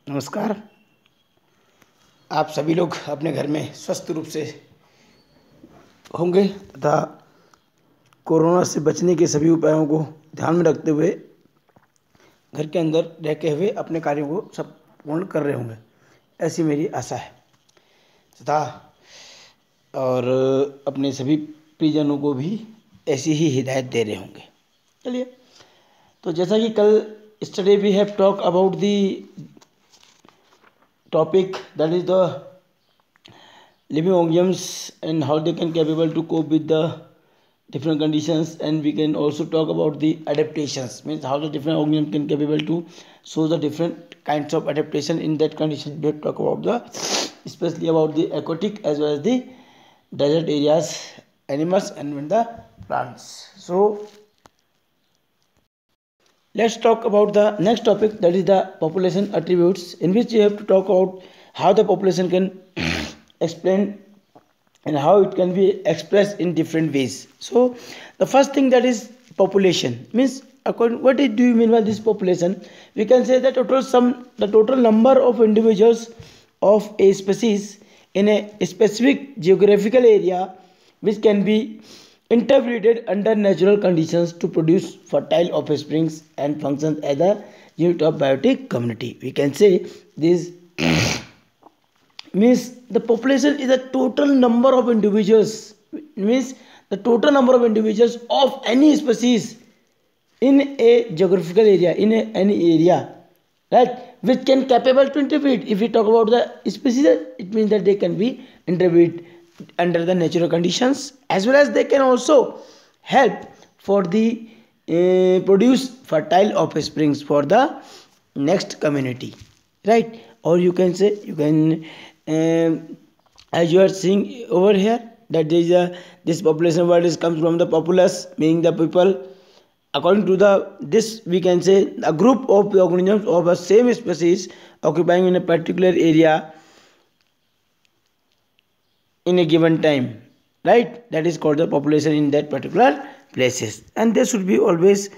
नमस्कार। आप सभी लोग अपने घर में स्वस्थ रूप से होंगे तथा कोरोना से बचने के सभी उपायों को ध्यान में रखते हुए घर के अंदर रहते हुए अपने कार्यों को सब पूर्ण कर रहे होंगे, ऐसी मेरी आशा है तथा और अपने सभी प्रियजनों को भी ऐसी ही हिदायत दे रहे होंगे। चलिए, तो जैसा कि कल study we have talk about the topic, that is the living organisms and how they can capable to cope with the different conditions, and we can also talk about the adaptations, means how the different organisms can capable to show the different kinds of adaptation in that condition. We have talk about the especially about the aquatic as well as the desert areas animals and the plants. So let's talk about the next topic, that is the population attributes, in which you have to talk about how the population can explain and how it can be expressed in different ways. So the first thing, that is population, means according what do you mean by this population? We can say that the total number of individuals of a species in a specific geographical area which can be interbreeded under natural conditions to produce fertile offsprings and functions as a unit of biotic community. We can say this means the population is the total number of individuals, means the total number of individuals of any species in a geographical area, in any area, right, which can capable to interbreed. If we talk about the species, it means that they can be interbreed under the natural conditions, as well as they can also help for the produce fertile offsprings for the next community, right? Or you can say, you can as you are seeing over here, that there is this population word is comes from the populace, meaning the people. According to this, we can say a group of organisms of a same species occupying in a particular area in a given time, right? That is called the population in that particular places, and they should be always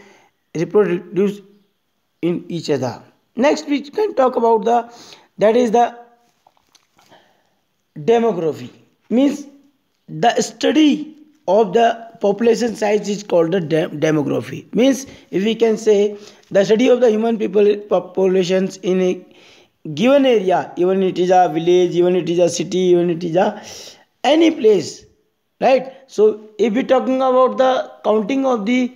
reproduce in each other. Next we can talk about that is the demography, means the study of the population size is called the demography. Means if we can say the study of the human people populations in a given area, even it is a village, even it is a city, even it is a any place, right? So if we talking about the counting of the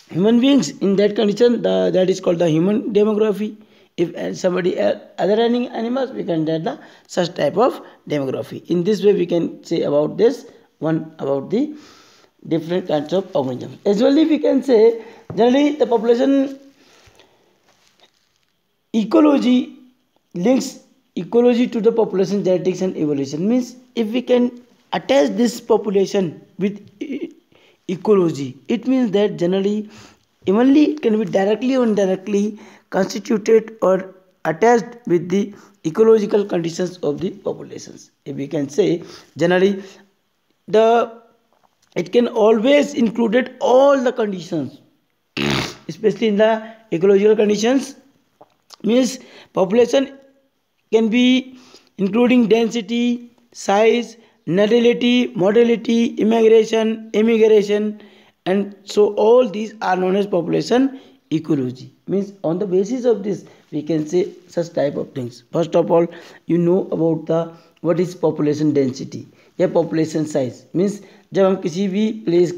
human beings in that condition, that is called the human demography. If somebody other animals, we can get the such type of demography. In this way we can say about this one, about the different kinds of organisms. As well, we can say generally the population ecology links ecology to the population genetics and evolution. Means if we can attach this population with ecology, it means that generally evenly it can be directly or indirectly constituted or attached with the ecological conditions of the populations. If we can say generally the it can always included all the conditions, especially in the ecological conditions, means population can be including density, size, natality, mortality, immigration, and so all these are known as population ecology. Means on the basis of this we can say such type of things. First of all, you know about the what is population density या population size. Means जब हम किसी भी place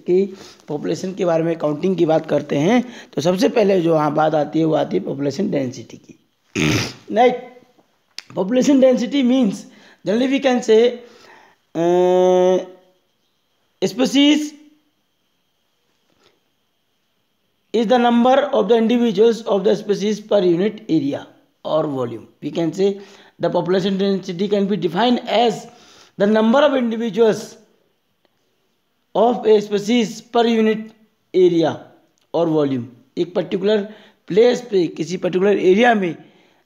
की population के बारे में counting की बात करते हैं तो सबसे पहले जो वहाँ बात आती है वो आती है पॉपुलेशन डेंसिटी की, right? Population density means generally we can say species is the number of the individuals of the species per unit area or volume. We can say the population density can be defined as the number of individuals of a species per unit area और volume. एक particular place पे किसी particular area में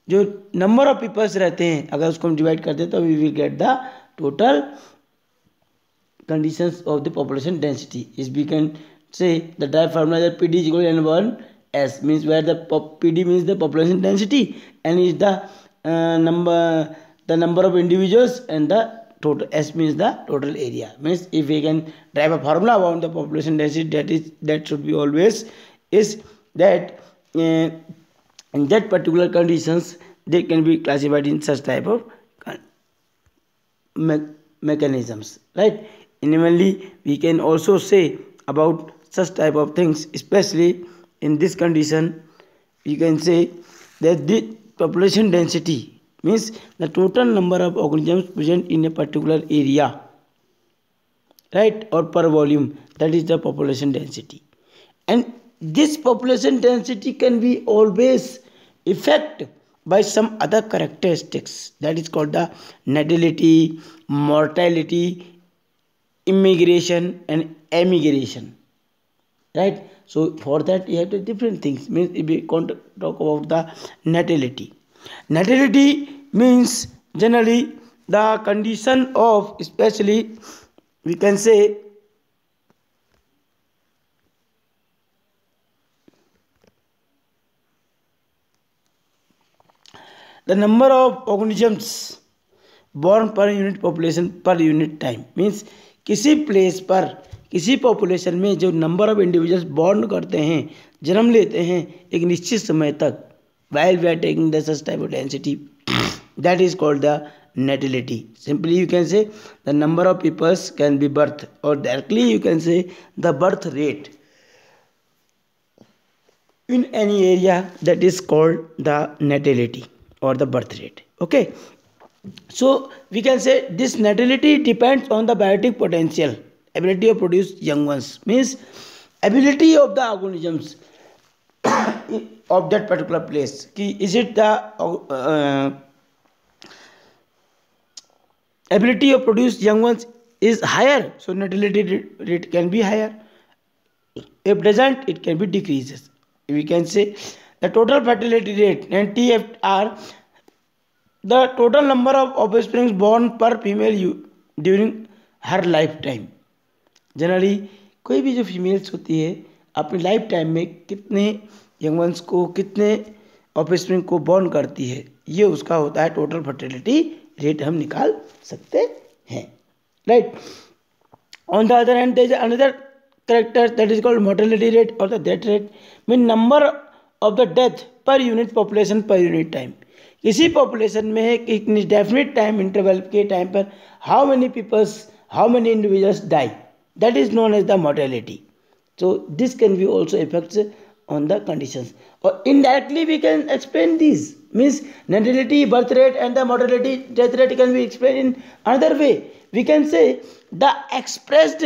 जो number of peoples रहते हैं, अगर उसको हम डिवाइड करते हैं तो we will get the total conditions of the population density. Is we can say the direct formula that PD is equal to N1 S means where the PD means the population density, and is the number of individuals, and the total S means the total area. Means if we can drive a formula about the population density, that should be always is that in that particular conditions they can be classified in such type of mechanisms, right? Similarly, we can also say about such type of things, especially in this condition, we can say that the population density means the total number of organisms present in a particular area, right, or per volume, that is the population density. And this population density can be always affected by some other characteristics, that is called the natality, mortality, immigration and emigration, right? So for that you have to different things. Means if we talk about the natality means generally the condition of, especially we can say the number of organisms born per unit population per unit time. Means किसी place पर किसी population में जो number of individuals born करते हैं, जन्म लेते हैं एक निश्चित समय तक, while we are taking the such type of density, that is called the natality. Simply you can say the number of peoples can be birth, or directly you can say the birth rate in any area, that is called the natality or the birth rate. Okay, so we can say this natality depends on the biotic potential, ability of produce young ones, means ability of the organisms of that particular place. Is it the ability of produce young ones is higher, so natality rate can be higher. If doesn't, it can be decreases. We can say the total fertility rate and TFR, the total number of offsprings born per female during her lifetime. Generally कोई भी जो females होती है अपनी life time में कितने young ones को, कितने ऑफस्प्रिंग को बॉर्न करती है, ये उसका होता है टोटल फर्टिलिटी रेट, हम निकाल सकते हैं, right. On the other hand there is another character that is called mortality rate और the death rate, mean number of the death per unit population per unit time. किसी population में एक definite time interval के time पर how many peoples, how many individuals die, that is known as the mortality. So this can be also effects on the conditions, or indirectly we can explain these, means natality, birth rate and the mortality, death rate can be explained in another way. We can say the expressed,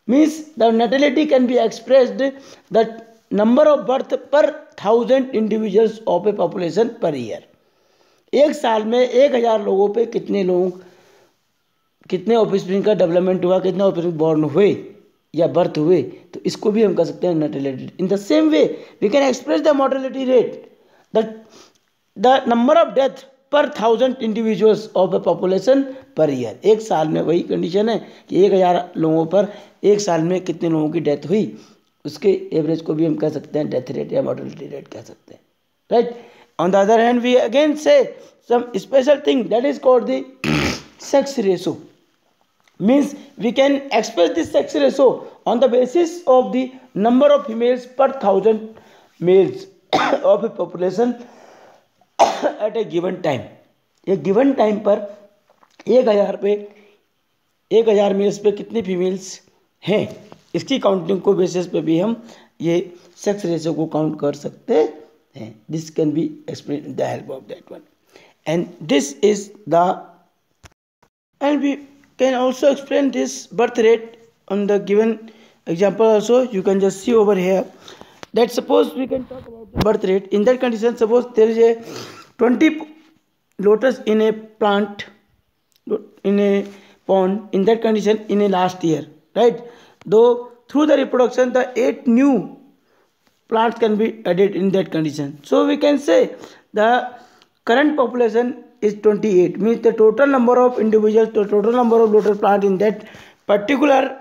means the natality can be expressed the number of birth per 1000 individuals of a population per year. एक साल में 1000 लोगों पे कितने offspring का development हुआ, कितने offspring born हुए या बर्थ हुए, तो इसको भी हम कह सकते हैं natality. In the same way we can express the mortality rate, the number of death per 1000 individuals of a population per year. एक साल में वही कंडीशन है कि 1000 लोगों पर एक साल में कितने लोगों की डेथ हुई, उसके एवरेज को भी हम कह सकते हैं डेथ रेट या मोर्टेलिटी रेट कह सकते हैं, right. On the other hand we again say some special thing that is called the sex ratio. Means we can express this sex ratio on the basis of the number of females per 1000 males of a population at a given time. एक given time पर 1000 mails पे कितने females हैं, इसकी counting को basis पे भी हम ये सेक्स रेशो को काउंट कर सकते हैं. This can be explain with the help of that one, and this is the, and we can also explain this birth rate on the given example also. You can just see over here that suppose we can talk about the birth rate. In that condition, suppose there is a 20 lotus in a plant, in a pond, in that condition in a last year, right? Though through the reproduction the 8 new plants can be added in that condition. So we can say the current population is 28, means the total number of individuals, the total number of lotus plant in that particular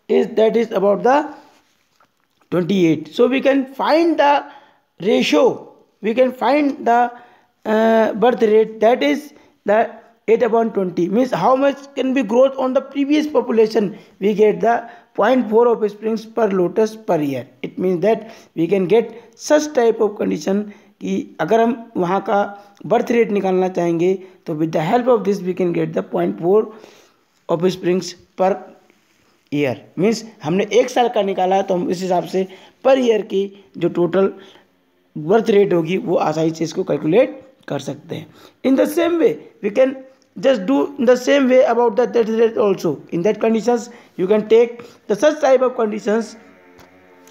is about the 28. So we can find the ratio, we can find the birth rate, that is the 8 upon 20, means how much can be growth on the previous population. We get the 0.4 offsprings per lotus per year. It means that we can get such type of condition कि अगर हम वहाँ का birth rate निकालना चाहेंगे तो with the help of this we can get the 0.4 offsprings per year. Means हमने एक साल का निकाला तो हम इस हिसाब से पर ईयर की जो टोटल बर्थ रेट होगी वो आसानी से इसको कैलकुलेट कर सकते हैं। In the same way we can just do in the same way about the death rate also. In that conditions you can take the such type of conditions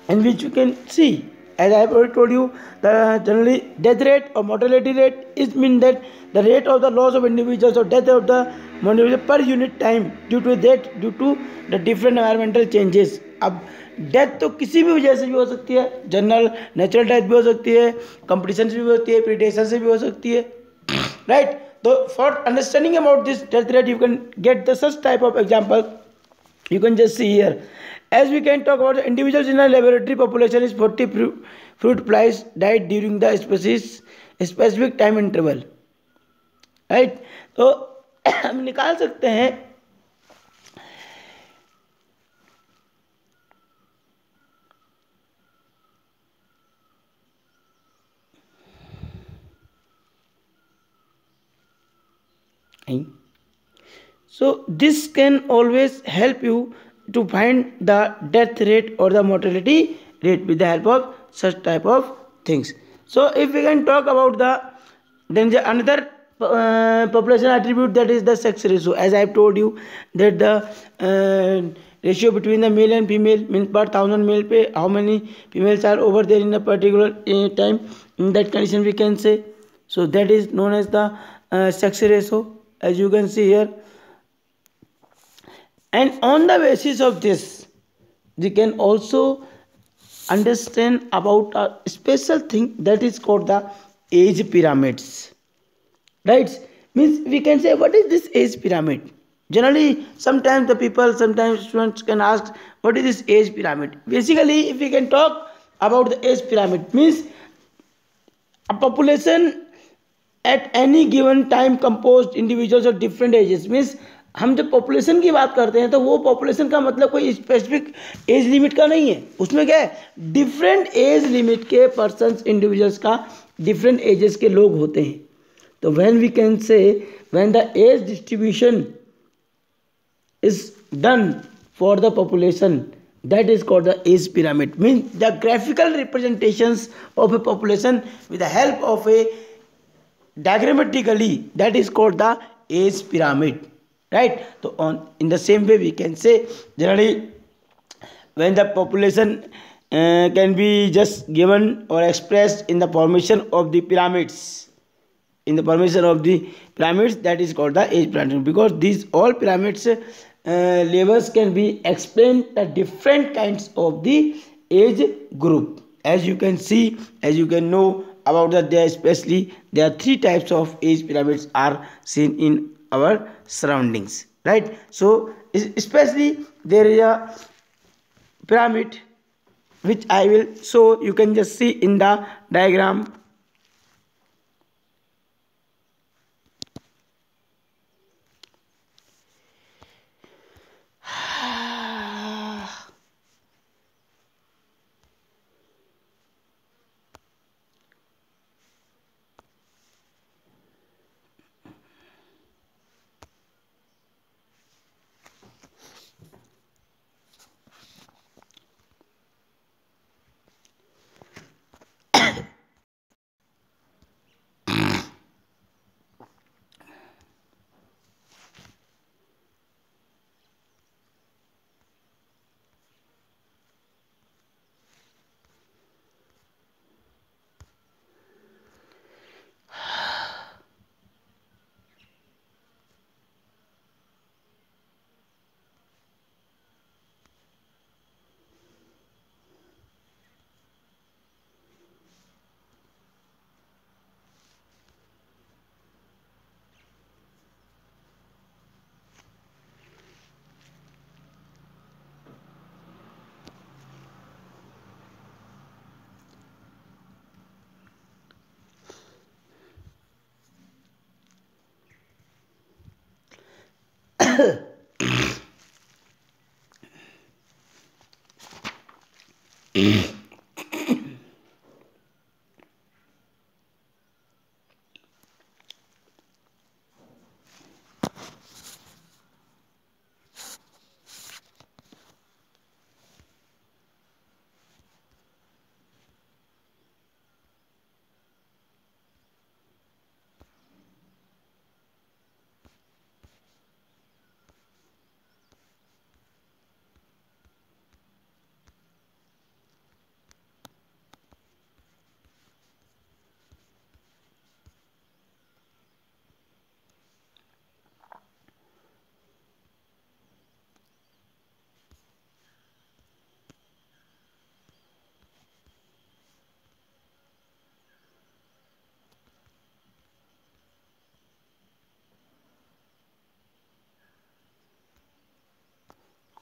in which you can see, as I have already told you, the generally death rate or mortality rate is mean that the rate of the loss of individuals or death of the individual per unit time due to the different environmental changes. अब death तो किसी भी वजह से भी हो सकती है, जनरल नेचुरल डेथ भी हो सकती है, कंपटीशन से भी हो सकती है, प्रीडेशन से भी हो सकती है, right. So for understanding about this death rate you can get the such type of example. You can just see here, as we can talk about the individuals in a laboratory population is 40 fruit flies died during the specific time interval, right। तो हम निकाल सकते हैं so this can always help you to find the death rate or the mortality rate with the help of such type of things. So if we can talk about the then the another population attribute, that is the sex ratio. As I have told you that the ratio between the male and female means per 1000 male पे how many females are over there in a particular time, in that condition we can say, so that is known as the sex ratio, as you can see here. And on the basis of this we can also understand about a special thing that is called the age pyramids, right। Means we can say what is this age pyramid. Generally sometimes the people, sometimes students can ask what is this age pyramid. Basically if we can talk about the age pyramid, means a population at any given time composed individuals of different ages, means हम जब population की बात करते हैं तो वो population का मतलब कोई स्पेसिफिक एज लिमिट का नहीं है, उसमें क्या है डिफरेंट एज लिमिट के पर्सन्स इंडिविजुअल्स का डिफरेंट एजेस के लोग होते हैं। तो when we can say when the age distribution is done for the population, that is called the age pyramid, means the graphical representations of a population with the help of a diagrammatically, that is called the age pyramid, right। So on in the same way we can say generally when the population can be just given or expressed in the formation of the pyramids, in the formation of the pyramids, that is called the age pyramid, because these all pyramids levels can be explained the different kinds of the age group. As you can see, as you can know about that, there especially there are three types of age pyramids are seen in our surroundings, right। So especially there is a pyramid which I will show, you can just see in the diagram.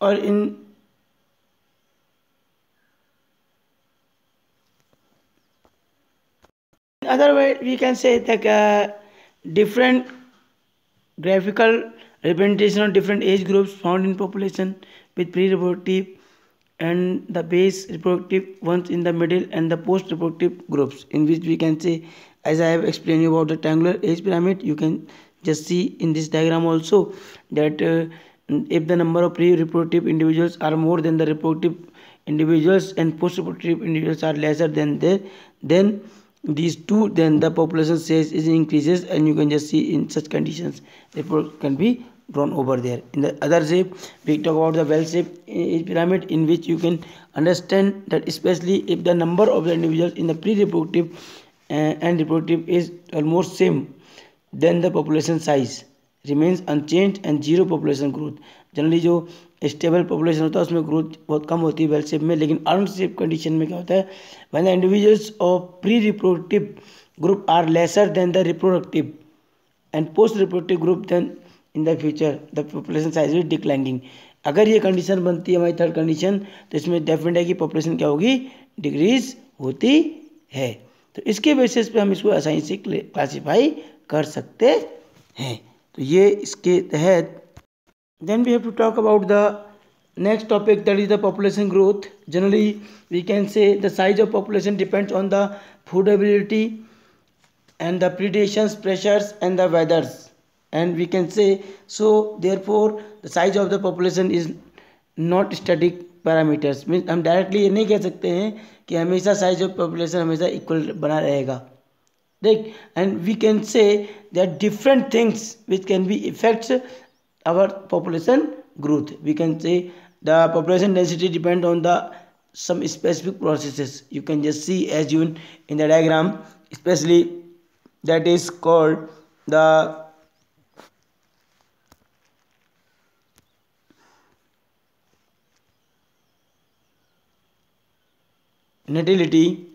or in other way we can say that different graphical representation of different age groups found in population with pre-reproductive and the base reproductive ones in the middle and the post-reproductive groups, in which we can say, as I have explained you about the triangular age pyramid, you can just see in this diagram also that if the number of pre-reproductive individuals are more than the reproductive individuals and post-reproductive individuals are lesser than they, then these two, then the population size is increases, and you can just see in such conditions report can be drawn over there. In the other shape we talk about the well shaped pyramid, in which you can understand that especially if the number of the individuals in the pre-reproductive and reproductive is almost same, then the population size remains unchanged and zero population growth. Generally जो stable population होता है उसमें growth बहुत कम होती है well shape में, लेकिन अनशेप condition में क्या होता है, when the individuals of pre reproductive group are lesser than the reproductive and post reproductive group, then in the future the population size is declining. अगर ये कंडीशन बनती है हमारी थर्ड कंडीशन, तो इसमें डेफिनेट है कि पॉपुलेशन क्या होगी, डिक्रीज होती है. तो इसके बेसिस पे हम इसको आसानी से क्लासीफाई कर सकते हैं. तो ये इसके तहत then we have to talk about the next topic, that is the population growth. Generally we can say the size of population depends on the food availability and the predations, pressures and the weathers, and we can say so therefore the size of the population is not static parameters. Means हम directly ये नहीं कह सकते हैं कि हमेशा size of population हमेशा equal बना रहेगा. देख, and we can say that different things which can be effects our population growth. We can say the population density depend on the some specific processes. You can just see as you in the diagram, especially that is called the natality,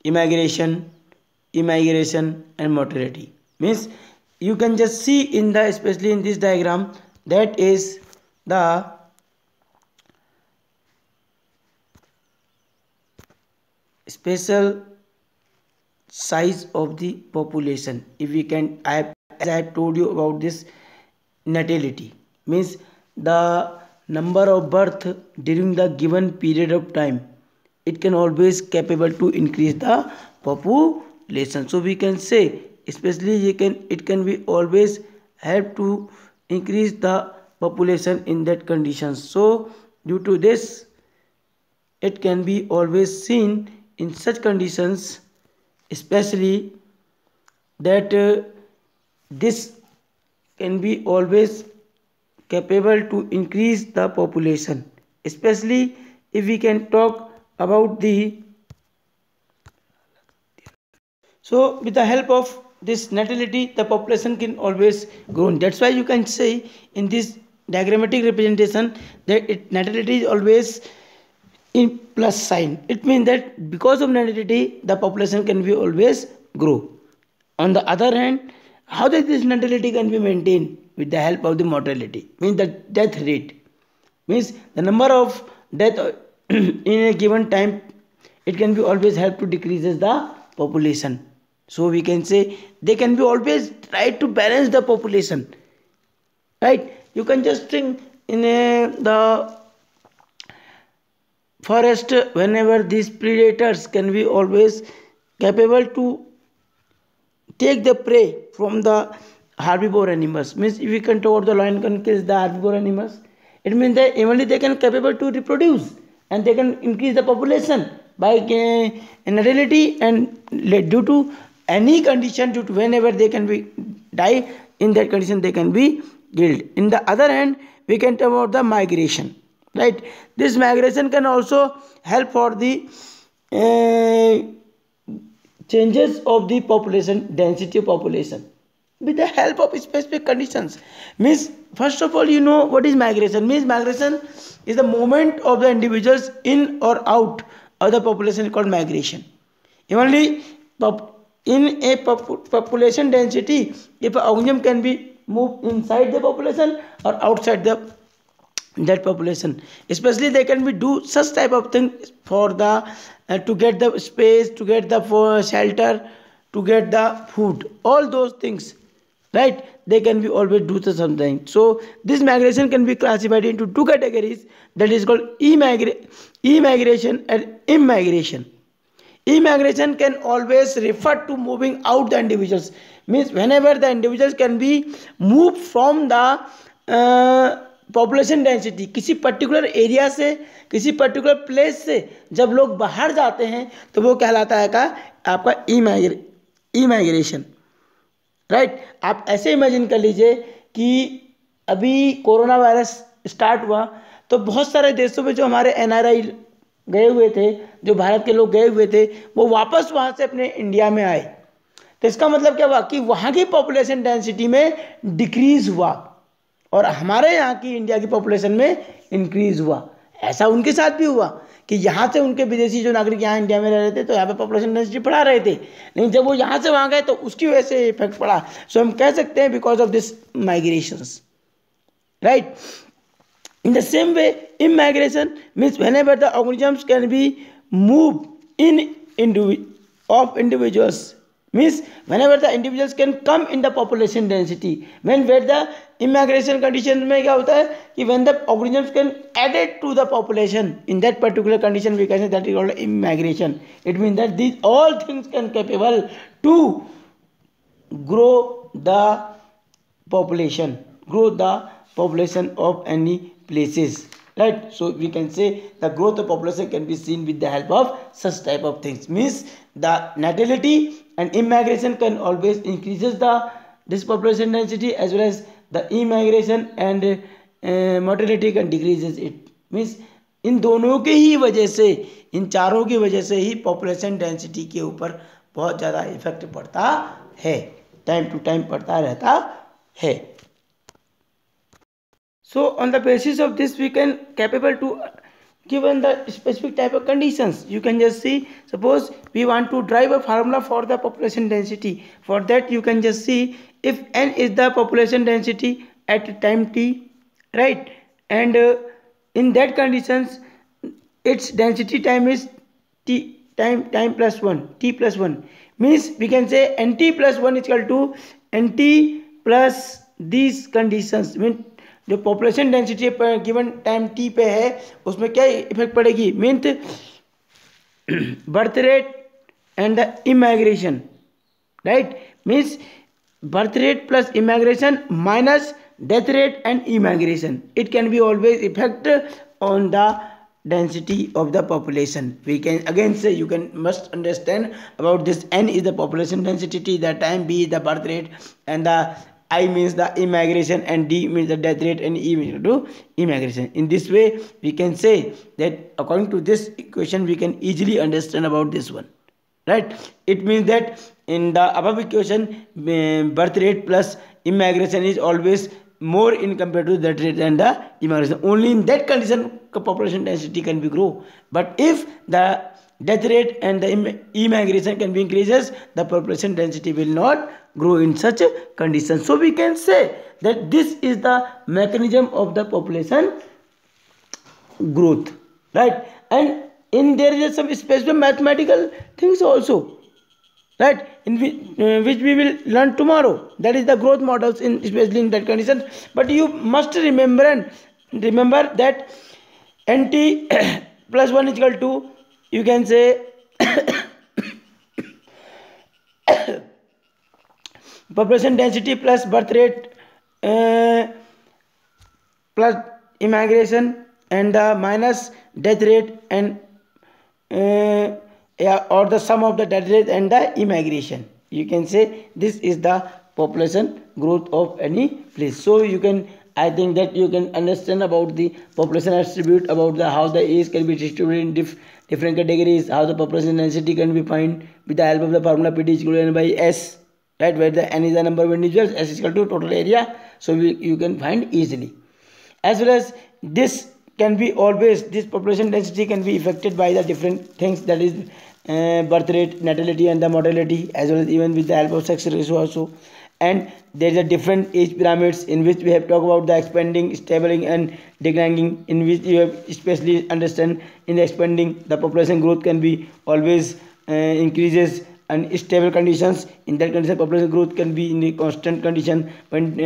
immigration and mortality. Means you can just see in the, especially in this diagram, that is the special size of the population. If we can, as I have told you about this natality, means the number of birth during the given period of time, it can always capable to increase the population. So we can say, especially it can be always help to increase the population in that condition. So due to this, it can be always seen in such conditions, especially that this can be always capable to increase the population, especially if we can talk about the. So with the help of this natality, the population can always grow. That's why you can say in this diagrammatic representation that natality is always in plus sign. It means that because of natality, the population can be always grow. On the other hand, how that this natality can be maintained? With the help of the mortality, means the death rate, means the number of death in a given time, it can be always help to decreases the population. So we can say they can be always try to balance the population, right? you can just think in the forest, whenever these predators can be always capable to take the prey from the herbivore animals. Means if we can talk about the lion can kill the herbivore animals, it means that only they can capable to reproduce and they can increase the population by natality, and due to any condition, due to whenever they can be die, in that condition they can be killed. In the other hand, we can talk about the migration, right? This migration can also help for the changes of the population density of population with the help of specific conditions. Means first of all, you know what is migration. Means migration is the movement of the individuals in or out of the population called migration. Only in a population density, if an organism can be moved inside the population or outside the that population, especially they can be do such type of thing for the to get the space, to get the shelter, to get the food, all those things, right? They can be always do the something. So this migration can be classified into two categories, that is called emigration and immigration. Immigration can always refer to moving out the individuals. Means whenever the individuals can be moved from the population density, किसी particular area से, किसी particular place से जब लोग बाहर जाते हैं तो वो कहलाता है का आपका इमाइग्रेशन, राइट? आप ऐसे इमेजिन कर लीजिए कि अभी कोरोना वायरस स्टार्ट हुआ तो बहुत सारे देशों में जो हमारे एनआरआई गए हुए थे, जो भारत के लोग गए हुए थे, वो वापस वहाँ से अपने इंडिया में आए। तो इसका मतलब क्या हुआ कि वहाँ की पॉपुलेशन डेंसिटी में डिक्रीज हुआ और हमारे यहाँ की इंडिया की पॉपुलेशन में इंक्रीज हुआ। ऐसा उनके साथ भी हुआ कि यहाँ से उनके विदेशी जो नागरिक यहाँ इंडिया में रह रहे थे तो यहाँ पे पॉपुलेशन डेंसिटी बढ़ा रहे थे, लेकिन जब वो यहाँ से वहाँ गए तो उसकी वजह से इफेक्ट पड़ा। सो हम कह सकते हैं because of this migrations, right? In the same way, immigration means whenever the organisms can be moved in of individuals, means whenever the individuals can come in the population density. When where the immigration condition में क्या होता है कि when the organisms can added to the population, in that particular condition we can say that is called immigration. It means that these all things can capable to grow the population of any places, right? So we can say the growth of population can be seen with the help of such type of things. Means the natality and immigration can always increases this population density, as well as the immigration and mortality can decreases it. Means इन दोनों के ही वजह से, इन चारों की वजह से ही population density के ऊपर बहुत ज़्यादा इफेक्ट पड़ता है, टाइम टू टाइम पड़ता रहता है. So on the basis of this we can capable to given the specific type of conditions. You can just see, suppose we want to drive a formula for the population density. For that you can just see if n is the population density at time t, right? And in that conditions its density time is t time plus 1, t plus 1, means we can say nt plus 1 is equal to nt plus these conditions. Mean जो population density given time T पे है उसमें क्या effect पड़ेगी, means birth rate and the immigration, right? Means birth rate plus immigration minus death rate and immigration, it can be always effect on the density of the population. We can again say, you can must understand about this. N is the population density, T the time, B is the birth rate, and the I means the immigration, and D means the death rate, and E means to immigration. In this way we can say that according to this equation we can easily understand about this one, right? It means that in the above equation birth rate plus immigration is always more in compared to that rate and the immigration. Only in that condition population density can be grow. But if the death rate and the immigration can be increases, the population density will not grow in such a condition. So we can say that this is the mechanism of the population growth, right? And in there is some specific mathematical things also, right, in which we will learn tomorrow. That is the growth models in, especially in that condition. But you must remember that nt plus 1 is equal to, you can say, population density plus birth rate plus immigration, and the minus death rate, and yeah, or the sum of the death rate and the immigration. You can say this is the population growth of any place. So you can, I think that you can understand about the population attribute, about the how the age can be distributed in different categories, how the population density can be found with the help of the formula P is equal to N by S, right, where the N is the number of individuals, S is equal to total area. So you can find easily. As well as this can be always, this population density can be affected by the different things, that is birth rate, natality, and the mortality, as well as even with the help of sex ratio also. And there is a different age pyramids in which we have talked about the expanding, stabilizing, and declining, in which you have especially understand in the expanding the population growth can be always increases, and stable conditions, in that condition population growth can be in a constant condition. When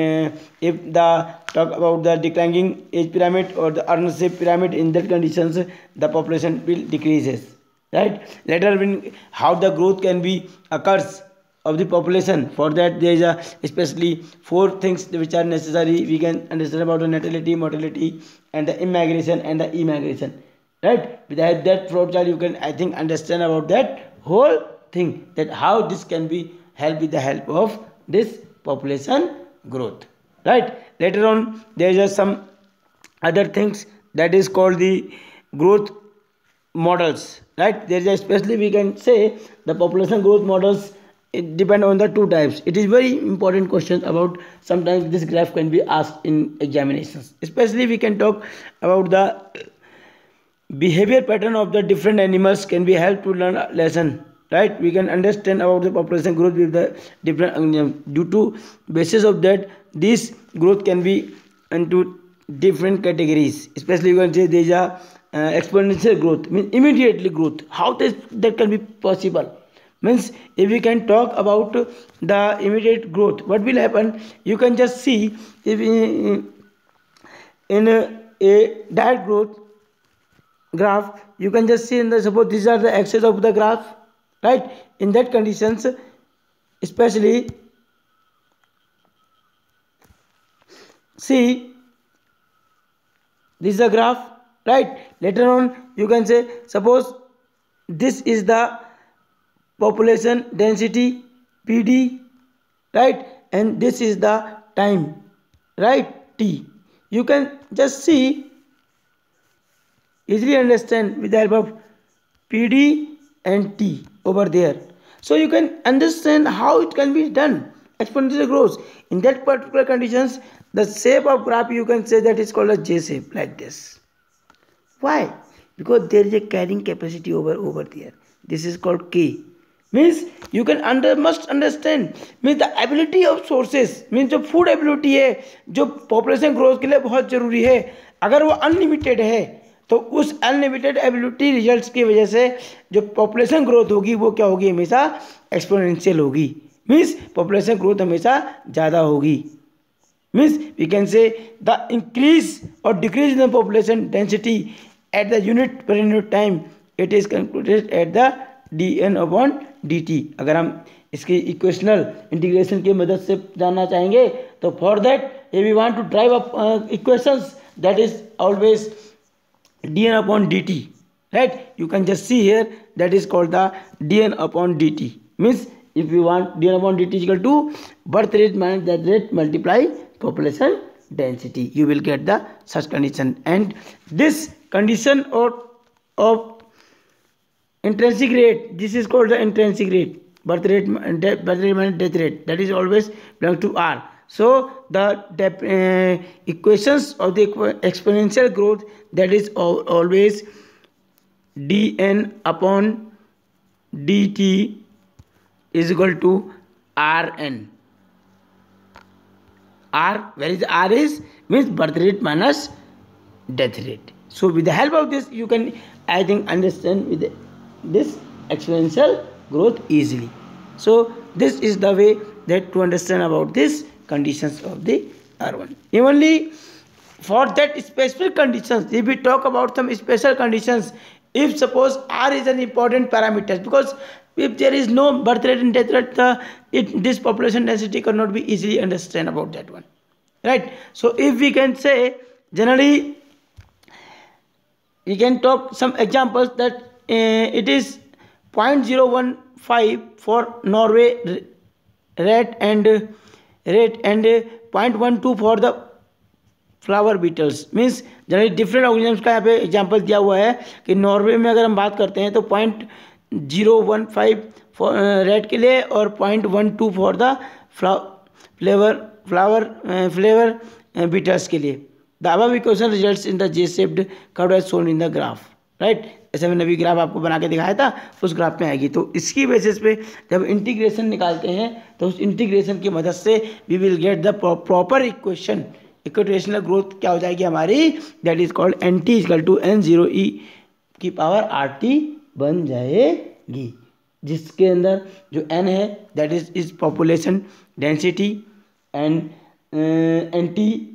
if the talk about the declining age pyramid or the urn shape pyramid, in that conditions the population will decreases, right. Later, when how the growth can be occurs of the population, for that there is a especially 4 things which are necessary. We can understand about the natality, mortality, and the immigration and the immigration, right. With that flow chart you can, I think, understand about that whole thing, that how this can be helped with the help of this population growth, right. Later on there is some other things that is called the growth models, right. There is especially, we can say, the population growth models, it depend on the 2 types. It is very important question about, sometimes this graph can be asked in examinations. Especially we can talk about the behavior pattern of the different animals can be helped to learn a lesson, right. We can understand about the population growth with the different due to basis of that, this growth can be into different categories. Especially you can say there is a exponential growth, means immediately growth. How that can be possible, means if we can talk about the immediate growth, what will happen, you can just see, if in a direct growth graph, you can just see in the, suppose these are the axes of the graph, right. In that conditions, especially see, this is a graph, right. Later on you can say, suppose this is the population density PD, right, and this is the time, right, T. You can just see, easily understand with the help of PD and T over there. So you can understand how it can be done. Exponential growth in that particular conditions, the shape of graph, you can say that is called a J shape, like this. Why? Because there is a carrying capacity over there. This is called K. Means you can must understand, means the ability of sources, means जो food ability है, जो population growth के लिए बहुत ज़रूरी है, अगर वो अनलिमिटेड है, तो उस अनलिमिटेड एबिलिटी रिजल्ट्स की वजह से जो पॉपुलेशन ग्रोथ होगी वो क्या होगी, हमेशा एक्सपोनेंशियल होगी. मीन्स पॉपुलेशन ग्रोथ हमेशा ज़्यादा होगी. Means we can say the increase और decrease in the population density at the unit per unit time, it is concluded at the dn/dt. अगर हम इसकी इक्वेशनल इंटीग्रेशन की मदद से जानना चाहेंगे, तो for that we want to drive up equations, that is always dn/dt, right. You can just see here, that is called the dn/dt. Means if you want, dn/dt is equal to birth rate minus death rate multiply population density, you will get the such condition. And this condition of intrinsic rate, this is called the intrinsic rate, birth rate minus death rate, that is always belongs to R. So the equations of the exponential growth, that is always dn/dt is equal to Rn. R, where is R is, means birth rate minus death rate. So with the help of this, you can, I think, understand with this exponential growth easily. So this is the way that to understand about this conditions of the R1. Evenly for that specific conditions, if we talk about some special conditions, if suppose R is an important parameter, because if there is no birth rate and death rate, this population density cannot be easily understand about that one, right? So if we can say generally, we can talk some examples that it is 0.015 for Norway rate and 0.12 for the flower beetles means generally different organisms का यहाँ पे example दिया हुआ है कि Norway में अगर हम बात करते हैं तो 0.015 रेड के लिए और 0.12 फॉर द फ्लेवर बीटल्स के लिए. The above equation results in the J shaped curve as shown in the graph, right. ऐसे मैंने अभी ग्राफ आपको बना के दिखाया था, उस ग्राफ में आएगी. तो इसकी बेसिस पे जब इंटीग्रेशन निकालते हैं तो उस इंटीग्रेशन की मदद से we will get the proper equation. Equational growth क्या हो जाएगी हमारी, that is called N T equal to N zero E की पावर आर टी बन जाएगी, जिसके अंदर जो एन है that is population density and N T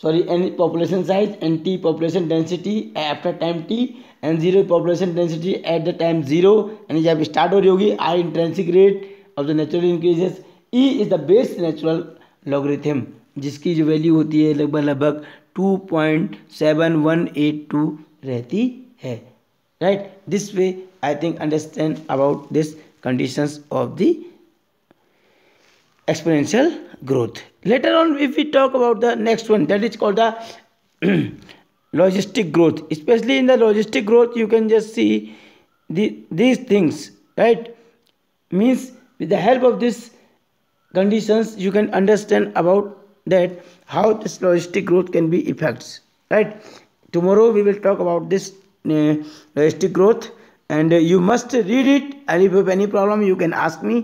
sorry N population size, N T population density after time T, N zero population density at the time zero, यानी जब start हो रही होगी, I intrinsic rate of the natural increases, E is the base natural logarithm जिसकी जो value होती है लगभग 2.7182 रहती है, right. This way I think understand about this conditions of the exponential growth. Later on, if we talk about the next one, that is called the logistic growth. Especially in the logistic growth, you can just see these things, right. Means with the help of these conditions, you can understand about that how this logistic growth can be effects, right. Tomorrow we will talk about this logistic growth, and you must read it, and if you have any problem you can ask me,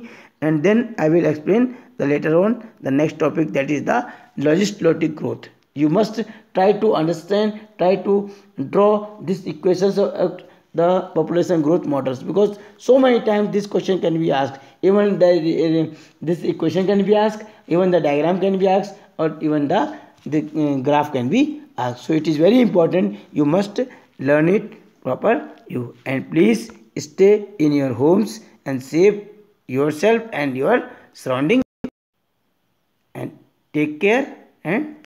and then I will explain the later on the next topic, that is the logistic growth. You must try to understand, try to draw these equations of the population growth models, because so many times this question can be asked, even this equation can be asked, even the diagram can be asked, or even the graph can be asked. So it is very important, you must learn it proper you, and please stay in your homes and save yourself and your surrounding, and take care and